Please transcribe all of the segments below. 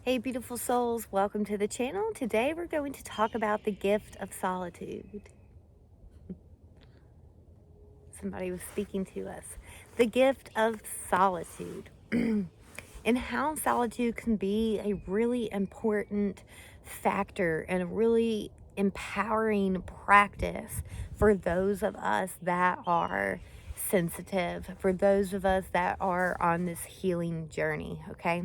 Hey, beautiful souls, welcome to the channel. Today we're going to talk about the gift of solitude. Somebody was speaking to us. The gift of solitude. And how solitude can be a really important factor and a really empowering practice for those of us that are sensitive, for those of us that are on this healing journey, okay?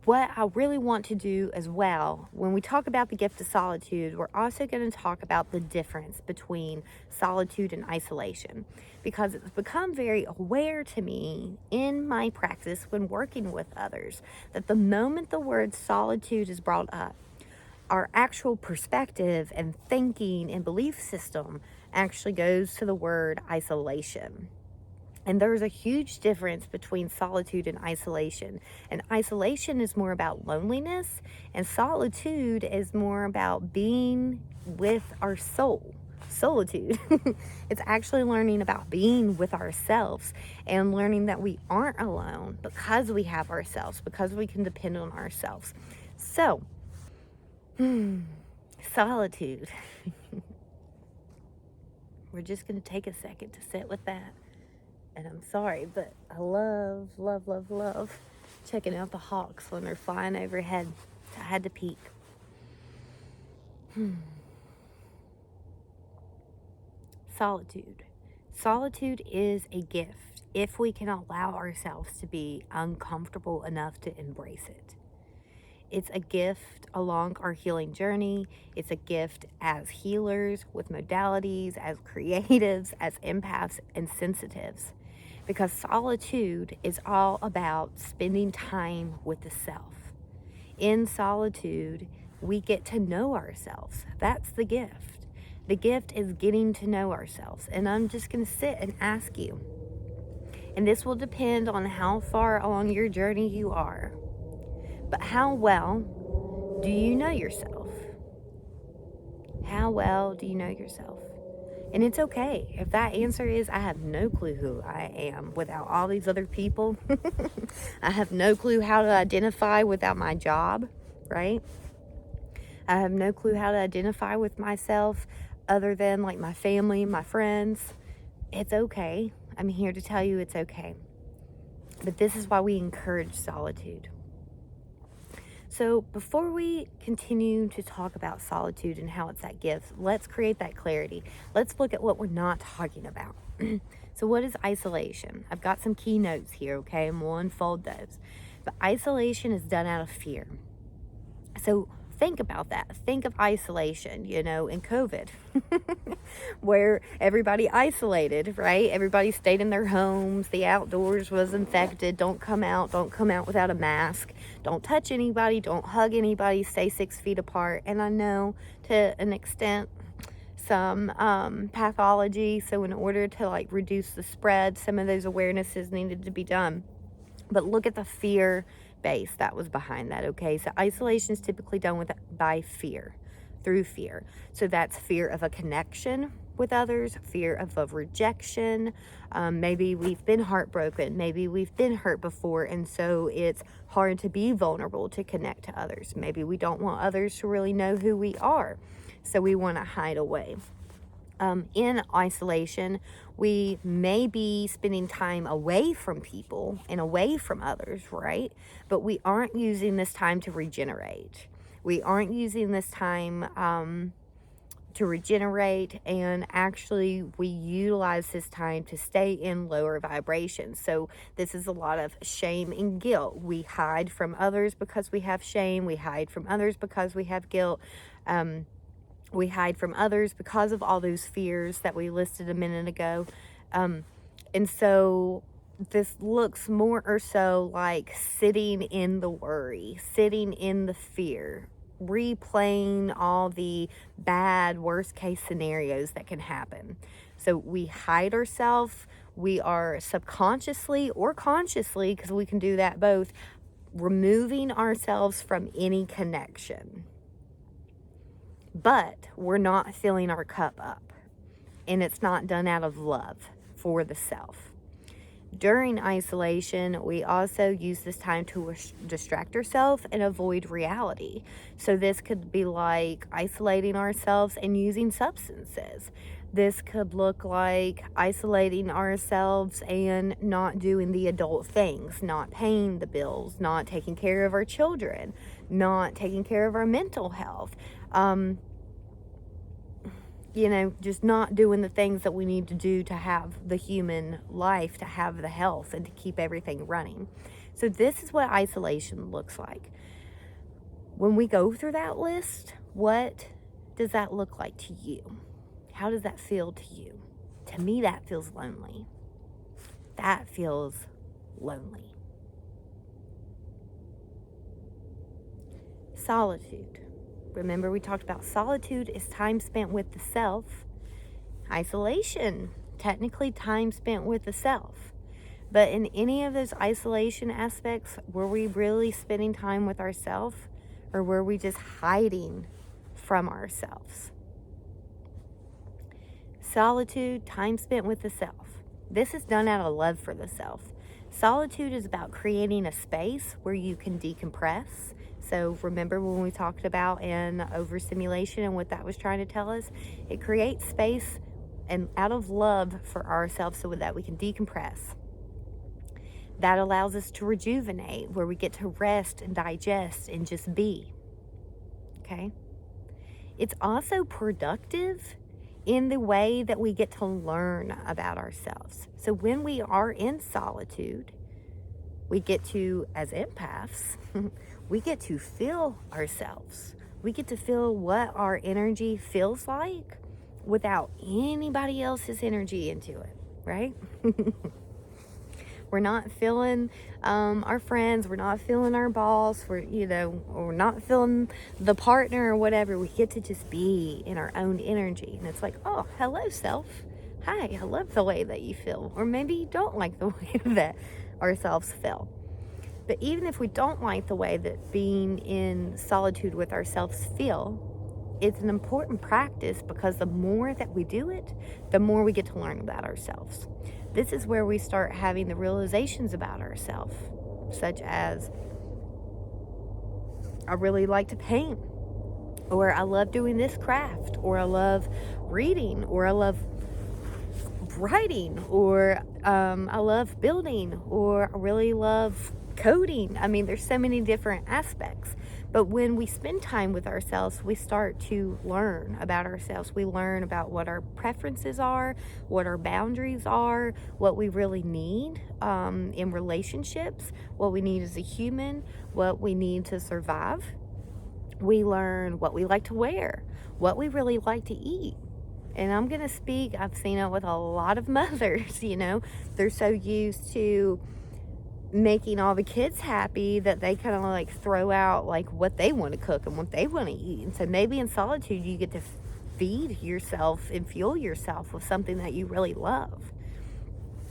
What I really want to do as well, when we talk about the gift of solitude, we're also going to talk about the difference between solitude and isolation, because it's become very aware to me in my practice when working with others that the moment the word solitude is brought up, our actual perspective and thinking and belief system actually goes to the word isolation. And there's a huge difference between solitude and isolation. And isolation is more about loneliness, and solitude is more about being with our soul. Solitude. It's actually learning about being with ourselves and learning that we aren't alone because we have ourselves, because we can depend on ourselves. So, solitude. We're just going to take a second to sit with that. And I'm sorry, but I love checking out the hawks when they're flying overhead. I had to peek. Solitude. Solitude is a gift if we can allow ourselves to be uncomfortable enough to embrace it. It's a gift along our healing journey. It's a gift as healers, with modalities, as creatives, as empaths, and sensitives. Because solitude is all about spending time with the self. In solitude, we get to know ourselves. That's the gift. The gift is getting to know ourselves. And I'm just going to sit and ask you. And this will depend on how far along your journey you are. But how well do you know yourself? How well do you know yourself? And it's okay. If that answer is, I have no clue who I am without all these other people. I have no clue how to identify without my job, right? I have no clue how to identify with myself other than like my family, my friends. It's okay. I'm here to tell you it's okay. But this is why we encourage solitude. So before we continue to talk about solitude and how it's that gift, let's create that clarity. Let's look at what we're not talking about. So what is isolation? I've got some key notes here, okay, and we'll unfold those. But isolation is done out of fear. So think about that. Think of isolation, in COVID, where everybody isolated, right? Everybody stayed in their homes. The outdoors was infected. Don't come out. Don't come out without a mask. Don't touch anybody. Don't hug anybody. Stay 6 feet apart. And I know to an extent, some pathology. So in order to reduce the spread, some of those awarenesses needed to be done. But look at the fear base that was behind that, okay? So isolation is typically done by fear, through fear. So that's fear of a connection with others, fear of a rejection. Maybe we've been heartbroken. Maybe we've been hurt before, and so it's hard to be vulnerable to connect to others. Maybe we don't want others to really know who we are, so we want to hide away. In isolation, we may be spending time away from people and away from others, right? But we aren't using this time to regenerate. We aren't using this time to regenerate, and actually we utilize this time to stay in lower vibrations. So this is a lot of shame and guilt. We hide from others because we have shame. We hide from others because we have guilt. We hide from others because of all those fears that we listed a minute ago. And so this looks more or so like sitting in the worry, sitting in the fear, replaying all the bad worst case scenarios that can happen. So we hide ourselves. We are subconsciously or consciously, because we can do that both, removing ourselves from any connection. But we're not filling our cup up, and it's not done out of love for the self. During isolation, we also use this time to distract ourselves and avoid reality. So, this could be like isolating ourselves and using substances. This could look like isolating ourselves and not doing the adult things, not paying the bills, not taking care of our children, not taking care of our mental health. Just not doing the things that we need to do to have the human life, to have the health, and to keep everything running. So, this is what isolation looks like. When we go through that list, what does that look like to you? How does that feel to you? To me, that feels lonely. That feels lonely. Solitude. Remember, we talked about solitude is time spent with the self. Isolation, technically time spent with the self. But in any of those isolation aspects, were we really spending time with ourselves, or were we just hiding from ourselves? Solitude, time spent with the self. This is done out of love for the self. Solitude is about creating a space where you can decompress. So remember when we talked about an overstimulation and what that was trying to tell us? It creates space and out of love for ourselves so that we can decompress. That allows us to rejuvenate, where we get to rest and digest and just be. Okay? It's also productive in the way that we get to learn about ourselves. So when we are in solitude, we get to, as empaths, we get to feel ourselves. We get to feel what our energy feels like without anybody else's energy into it, right? We're not feeling our friends. We're not feeling our boss. We're not feeling the partner or whatever. We get to just be in our own energy. And it's like, oh, hello, self. Hi, I love the way that you feel. Or maybe you don't like the way that ourselves feel. But even if we don't like the way that being in solitude with ourselves feel, it's an important practice, because the more that we do it, the more we get to learn about ourselves. This is where we start having the realizations about ourselves, such as, I really like to paint, or I love doing this craft, or I love reading, or I love writing, or I love building, or I really love coding. I mean, there's so many different aspects. But when we spend time with ourselves, we start to learn about ourselves. We learn about what our preferences are, what our boundaries are, what we really need in relationships, what we need as a human, what we need to survive. We learn what we like to wear, what we really like to eat. And I'm going to speak, I've seen it with a lot of mothers, they're so used to making all the kids happy that they kind of like throw out like what they want to cook and what they want to eat. And so maybe in solitude, you get to feed yourself and fuel yourself with something that you really love.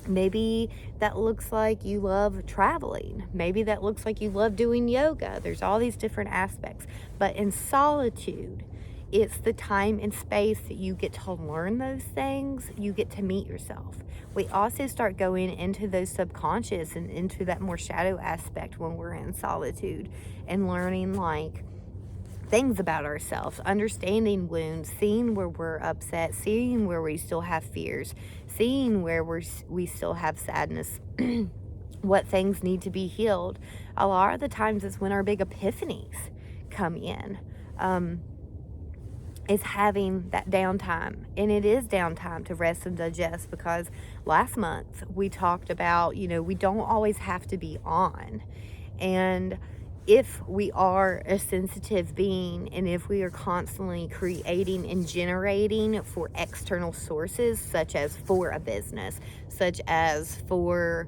Maybe that looks like you love traveling. Maybe that looks like you love doing yoga. There's all these different aspects. But in solitude, it's the time and space that you get to learn those things. You get to meet yourself. We also start going into those subconscious and into that more shadow aspect when we're in solitude, and learning like things about ourselves, understanding wounds, seeing where we're upset, seeing where we still have fears, seeing where we still have sadness, what things need to be healed. A lot of the times it's when our big epiphanies come in. Is having that downtime. And it is downtime to rest and digest, because last month we talked about, we don't always have to be on. And if we are a sensitive being, and if we are constantly creating and generating for external sources, such as for a business, such as for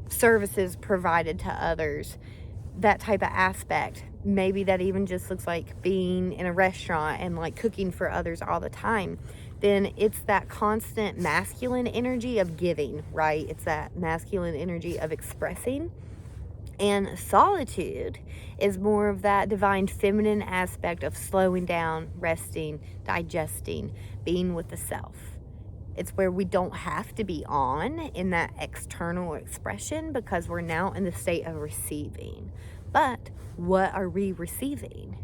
services provided to others, that type of aspect, maybe that even just looks like being in a restaurant and like cooking for others all the time, then it's that constant masculine energy of giving, right? It's that masculine energy of expressing. And solitude is more of that divine feminine aspect of slowing down, resting, digesting, being with the self. It's where we don't have to be on in that external expression because we're now in the state of receiving. But what are we receiving?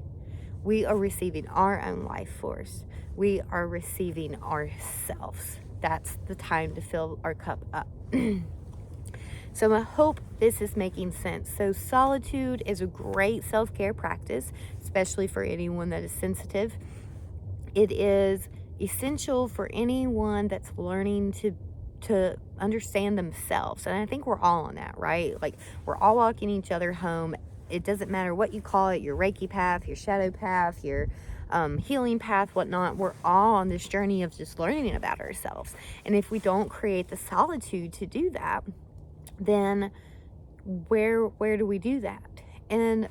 We are receiving our own life force. We are receiving ourselves. That's the time to fill our cup up. So I hope this is making sense. So solitude is a great self-care practice, especially for anyone that is sensitive. It is essential for anyone that's learning to understand themselves. And I think we're all on that, right? Like, we're all walking each other home. It doesn't matter what you call it, your Reiki path, your shadow path, your healing path, whatnot. We're all on this journey of just learning about ourselves. And if we don't create the solitude to do that, then where do we do that? And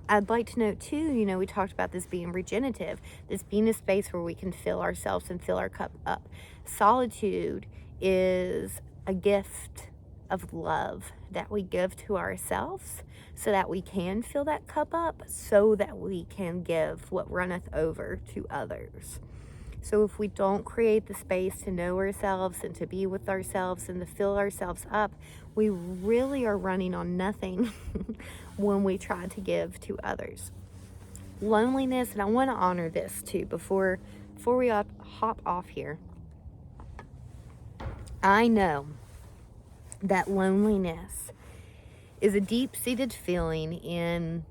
I'd like to note too, we talked about this being regenerative, this being a space where we can fill ourselves and fill our cup up. Solitude is a gift of love that we give to ourselves so that we can fill that cup up, so that we can give what runneth over to others. So if we don't create the space to know ourselves and to be with ourselves and to fill ourselves up, we really are running on nothing when we try to give to others. Loneliness, and I want to honor this too before we hop off here. I know that loneliness is a deep-seated feeling in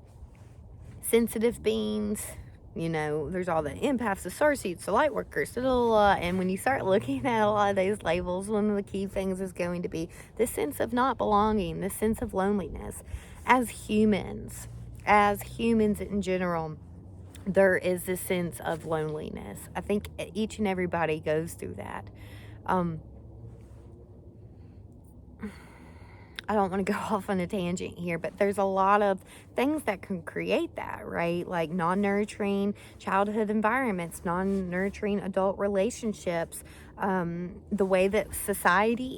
sensitive beings. There's all the empaths, the starseeds, the light workers, blah, blah, blah. And when you start looking at a lot of those labels, one of the key things is going to be this sense of not belonging, this sense of loneliness. As humans in general, there is this sense of loneliness. I think each and everybody goes through that. I don't want to go off on a tangent here, but there's a lot of things that can create that, right? Like non-nurturing childhood environments, non-nurturing adult relationships, the way that society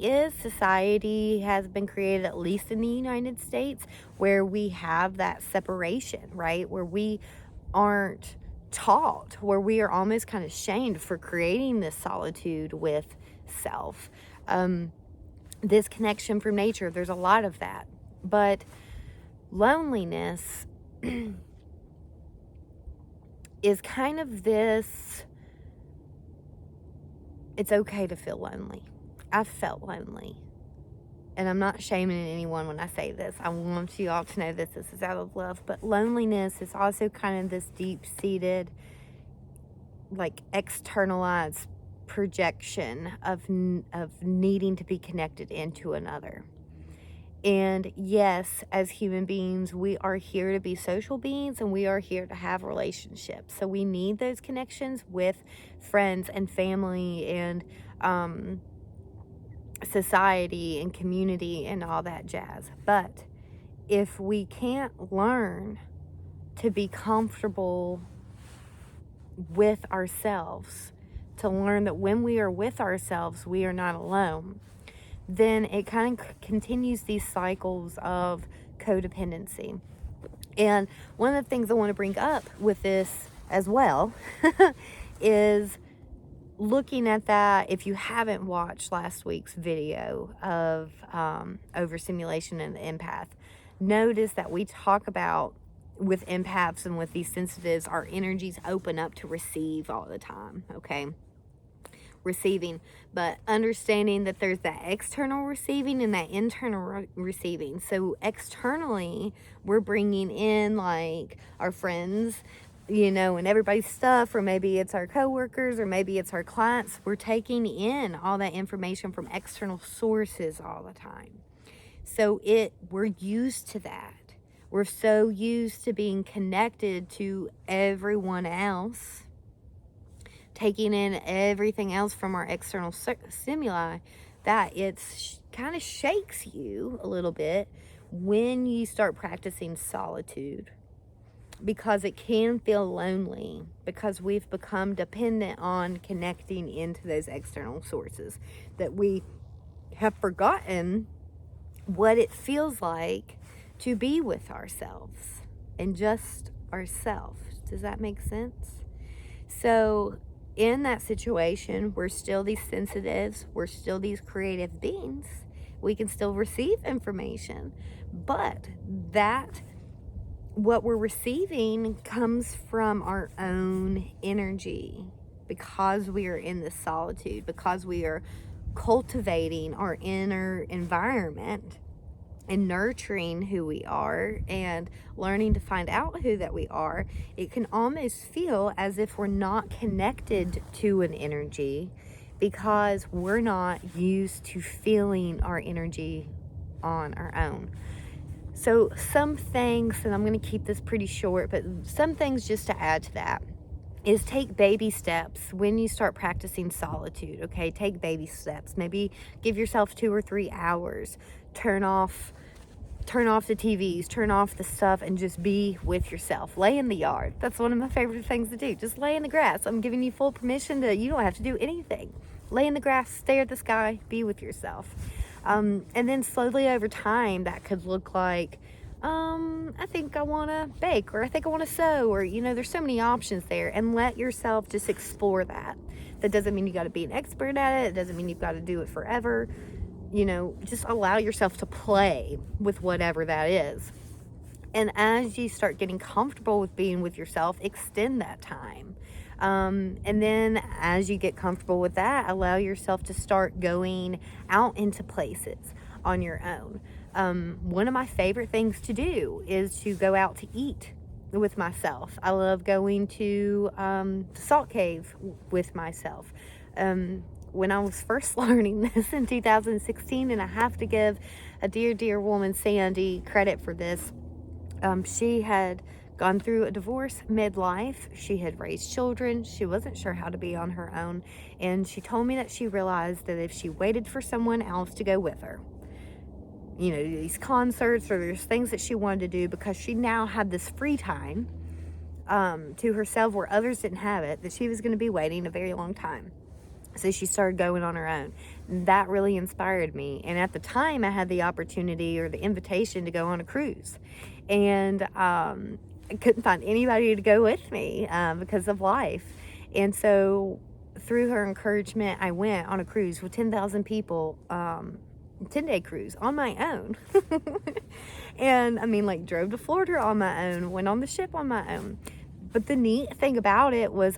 has been created, at least in the United States, where we have that separation, right? Where we aren't taught, where we are almost kind of shamed for creating this solitude with self. This connection from nature, there's a lot of that. But loneliness is kind of this, it's okay to feel lonely. I've felt lonely. And I'm not shaming anyone when I say this. I want you all to know this is out of love. But loneliness is also kind of this deep-seated, like, externalized projection of needing to be connected into another. And yes, as human beings, we are here to be social beings, and we are here to have relationships. So we need those connections with friends and family and society and community and all that jazz. But if we can't learn to be comfortable with ourselves, to learn that when we are with ourselves, we are not alone, then it kind of continues these cycles of codependency. And one of the things I want to bring up with this as well is looking at that. If you haven't watched last week's video of overstimulation and the empath, notice that we talk about with empaths and with these sensitives, our energies open up to receive all the time, okay? Receiving, but understanding that there's that external receiving and that internal receiving. So externally, we're bringing in like our friends, and everybody's stuff, or maybe it's our coworkers, or maybe it's our clients. We're taking in all that information from external sources all the time. So we're used to that. We're so used to being connected to everyone else, taking in everything else from our external stimuli, that it's kind of shakes you a little bit when you start practicing solitude, because it can feel lonely because we've become dependent on connecting into those external sources, that we have forgotten what it feels like to be with ourselves and just ourselves. Does that make sense? So in that situation, we're still these sensitives, we're still these creative beings. We can still receive information, but that what we're receiving comes from our own energy, because we are in this solitude, because we are cultivating our inner environment and nurturing who we are and learning to find out who that we are. It can almost feel as if we're not connected to an energy because we're not used to feeling our energy on our own. So some things, and I'm going to keep this pretty short, but some things just to add to that is take baby steps when you start practicing solitude. Okay, take baby steps. Maybe give yourself 2 or 3 hours. Turn off the TVs, turn off the stuff, and just be with yourself. Lay in the yard. That's one of my favorite things to do. Just lay in the grass. I'm giving you full permission you don't have to do anything. Lay in the grass, stare at the sky, be with yourself. And then slowly over time, that could look like, I think I want to bake, or I think I want to sew, or, there's so many options there, and let yourself just explore that. That doesn't mean you got to be an expert at it. It doesn't mean you've got to do it forever. Just allow yourself to play with whatever that is. And as you start getting comfortable with being with yourself, extend that time. And then as you get comfortable with that, allow yourself to start going out into places on your own. One of my favorite things to do is to go out to eat with myself. I love going to the salt cave with myself. When I was first learning this in 2016, and I have to give a dear woman, Sandy, credit for this. She had gone through a divorce midlife. She had raised children. She wasn't sure how to be on her own. And she told me that she realized that if she waited for someone else to go with her, these concerts, or there's things that she wanted to do, because she now had this free time to herself where others didn't have it, that she was going to be waiting a very long time. So she started going on her own. That really inspired me. And at the time, I had the opportunity or the invitation to go on a cruise. And I couldn't find anybody to go with me because of life. And so through her encouragement, I went on a cruise with 10,000 people, 10-day cruise on my own. And drove to Florida on my own, went on the ship on my own. But the neat thing about it was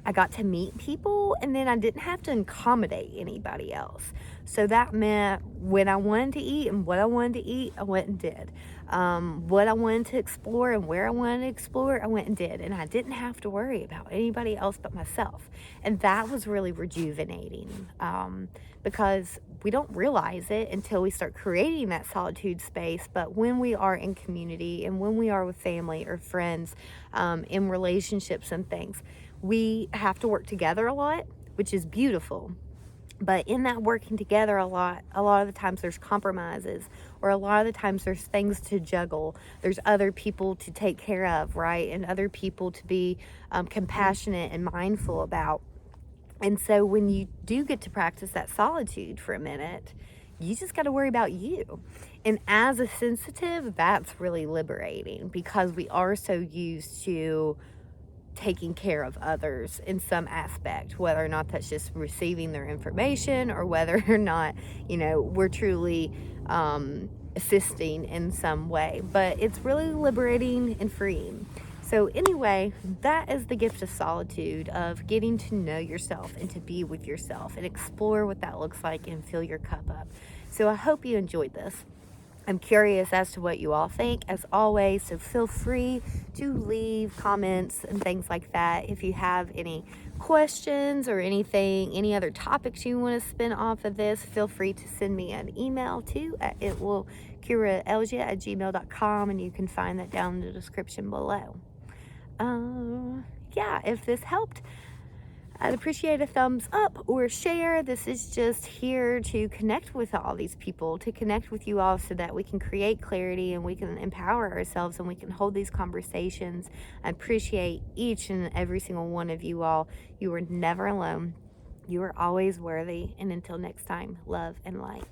I got to meet people, and then I didn't have to accommodate anybody else. So that meant when I wanted to eat and what I wanted to eat, I went and did. What I wanted to explore and where I wanted to explore, I went and did. And I didn't have to worry about anybody else but myself. And that was really rejuvenating, because we don't realize it until we start creating that solitude space. But when we are in community, and when we are with family or friends, in relationships and things, we have to work together a lot, which is beautiful. But in that working together a lot of the times there's compromises, or a lot of the times there's things to juggle. There's other people to take care of, right? And other people to be compassionate and mindful about. And so when you do get to practice that solitude for a minute, you just got to worry about you. And as a sensitive, that's really liberating, because we are so used to taking care of others in some aspect, whether or not that's just receiving their information, or whether or not, we're truly assisting in some way. But it's really liberating and freeing. So anyway, that is the gift of solitude, of getting to know yourself and to be with yourself and explore what that looks like and fill your cup up. So I hope you enjoyed this. I'm curious as to what you all think, as always, so feel free to leave comments and things like that. If you have any questions or any other topics you want to spin off of this, feel free to send me an email to kiraelgia@gmail.com, and you can find that down in the description below. If this helped, I'd appreciate a thumbs up or share. This is just here to connect with all these people, to connect with you all, so that we can create clarity and we can empower ourselves and we can hold these conversations. I appreciate each and every single one of you all. You are never alone. You are always worthy. And until next time, love and light.